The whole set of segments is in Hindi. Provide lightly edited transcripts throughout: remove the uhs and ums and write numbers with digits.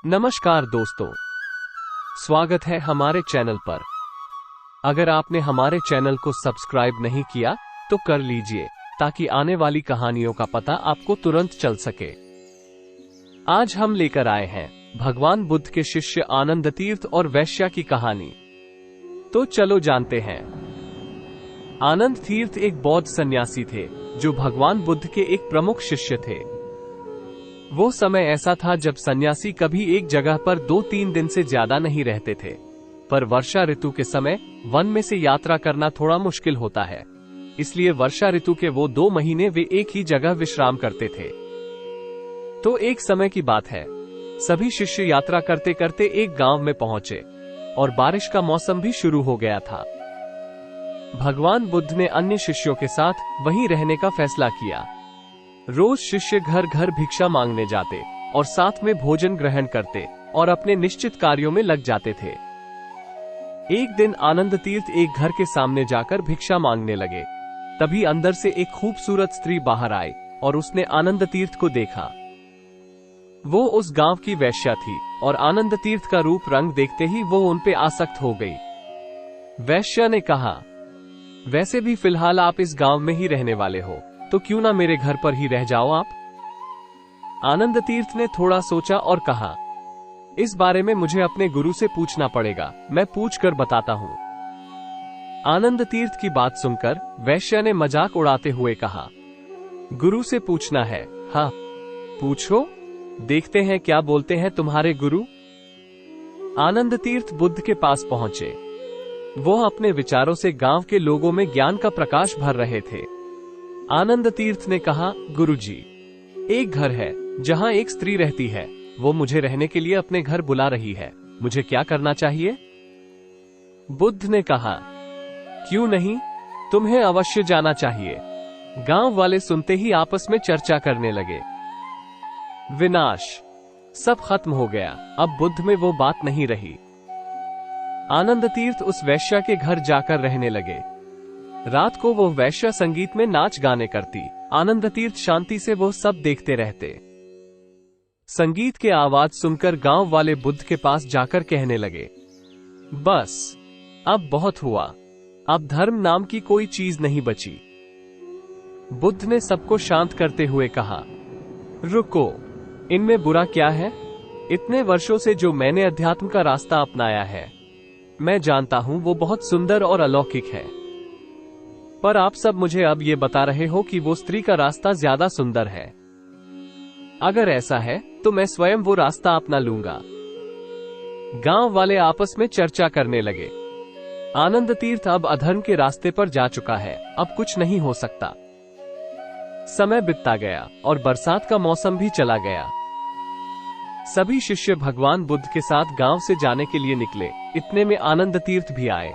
नमस्कार दोस्तों, स्वागत है हमारे चैनल पर। अगर आपने हमारे चैनल को सब्सक्राइब नहीं किया तो कर लीजिए ताकि आने वाली कहानियों का पता आपको तुरंत चल सके। आज हम लेकर आए हैं भगवान बुद्ध के शिष्य आनंद तीर्थ और वैश्या की कहानी। तो चलो जानते हैं। आनंद तीर्थ एक बौद्ध सन्यासी थे जो भगवान बुद्ध के एक प्रमुख शिष्य थे। वो समय ऐसा था जब सन्यासी कभी एक जगह पर 2-3 दिन से ज्यादा नहीं रहते थे, पर वर्षा ऋतु के समय वन में से यात्रा करना थोड़ा मुश्किल होता है। इसलिए वर्षा ऋतु के वो 2 महीने वे एक ही जगह विश्राम करते थे। तो एक समय की बात है, सभी शिष्य यात्रा करते करते एक गांव में पहुंचे और बारिश का मौसम भी शुरू हो गया था। भगवान बुद्ध ने अन्य शिष्यों के साथ वहीं रहने का फैसला किया। रोज शिष्य घर घर भिक्षा मांगने जाते और साथ में भोजन ग्रहण करते और अपने निश्चित कार्यों में लग जाते थे। एक दिन आनंद तीर्थ एक घर के सामने जाकर भिक्षा मांगने लगे। तभी अंदर से एक खूबसूरत स्त्री बाहर आई और उसने आनंद तीर्थ को देखा। वो उस गांव की वैश्या थी और आनंद तीर्थ का रूप रंग देखते ही वो उन पे आसक्त हो गई। वैश्या ने कहा, वैसे भी फिलहाल आप इस गांव में ही रहने वाले हो, तो क्यों ना मेरे घर पर ही रह जाओ आप। आनंद तीर्थ ने थोड़ा सोचा और कहा, इस बारे में मुझे अपने गुरु से पूछना पड़ेगा, मैं पूछ कर बताता हूँ। आनंद तीर्थ की बात सुनकर वैश्या ने मजाक उड़ाते हुए कहा, गुरु से पूछना है? हाँ पूछो, देखते हैं क्या बोलते हैं तुम्हारे गुरु। आनंद तीर्थ बुद्ध के पास पहुंचे। वो अपने विचारों से गांव के लोगों में ज्ञान का प्रकाश भर रहे थे। आनंद तीर्थ ने कहा, गुरुजी, एक घर है जहां एक स्त्री रहती है। वो मुझे रहने के लिए अपने घर बुला रही है, मुझे क्या करना चाहिए? बुद्ध ने कहा, क्यों नहीं, तुम्हें अवश्य जाना चाहिए। गांव वाले सुनते ही आपस में चर्चा करने लगे। विनाश, सब खत्म हो गया। अब बुद्ध में वो बात नहीं रही। आनंद तीर्थ उस वैश्या के घर जाकर रहने लगे। रात को वो वैश्या संगीत में नाच गाने करती। आनंद तीर्थ शांति से वो सब देखते रहते। संगीत के आवाज सुनकर गांव वाले बुद्ध के पास जाकर कहने लगे, बस अब बहुत हुआ, अब धर्म नाम की कोई चीज नहीं बची। बुद्ध ने सबको शांत करते हुए कहा, रुको, इनमें बुरा क्या है? इतने वर्षों से जो मैंने अध्यात्म का रास्ता अपनाया है, मैं जानता हूं वो बहुत सुंदर और अलौकिक है। पर आप सब मुझे अब ये बता रहे हो कि वो स्त्री का रास्ता ज्यादा सुंदर है। अगर ऐसा है तो मैं स्वयं वो रास्ता अपना लूंगा। गांव वाले आपस में चर्चा करने लगे। आनंद तीर्थ अब अधर्म के रास्ते पर जा चुका है, अब कुछ नहीं हो सकता। समय बीतता गया और बरसात का मौसम भी चला गया। सभी शिष्य भगवान बुद्ध के साथ गांव से जाने के लिए निकले। इतने में आनंद तीर्थ भी आए।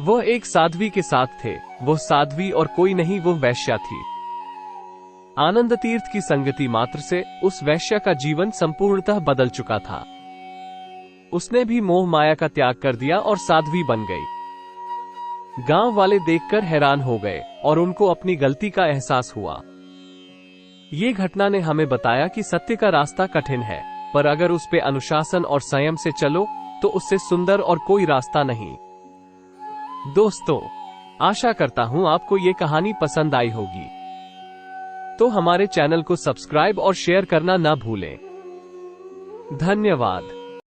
वो एक साध्वी के साथ थे। वो साध्वी और कोई नहीं, वो वैश्या थी। आनंद तीर्थ की संगति मात्र से उस वैश्या का जीवन संपूर्णतः बदल चुका था। उसने भी मोह माया का त्याग कर दिया और साध्वी बन गई। गांव वाले देखकर हैरान हो गए और उनको अपनी गलती का एहसास हुआ। ये घटना ने हमें बताया कि सत्य का रास्ता कठिन है, पर अगर उस पे अनुशासन और संयम से चलो तो उससे सुंदर और कोई रास्ता नहीं। दोस्तों, आशा करता हूं आपको ये कहानी पसंद आई होगी। तो हमारे चैनल को सब्सक्राइब और शेयर करना ना भूलें। धन्यवाद।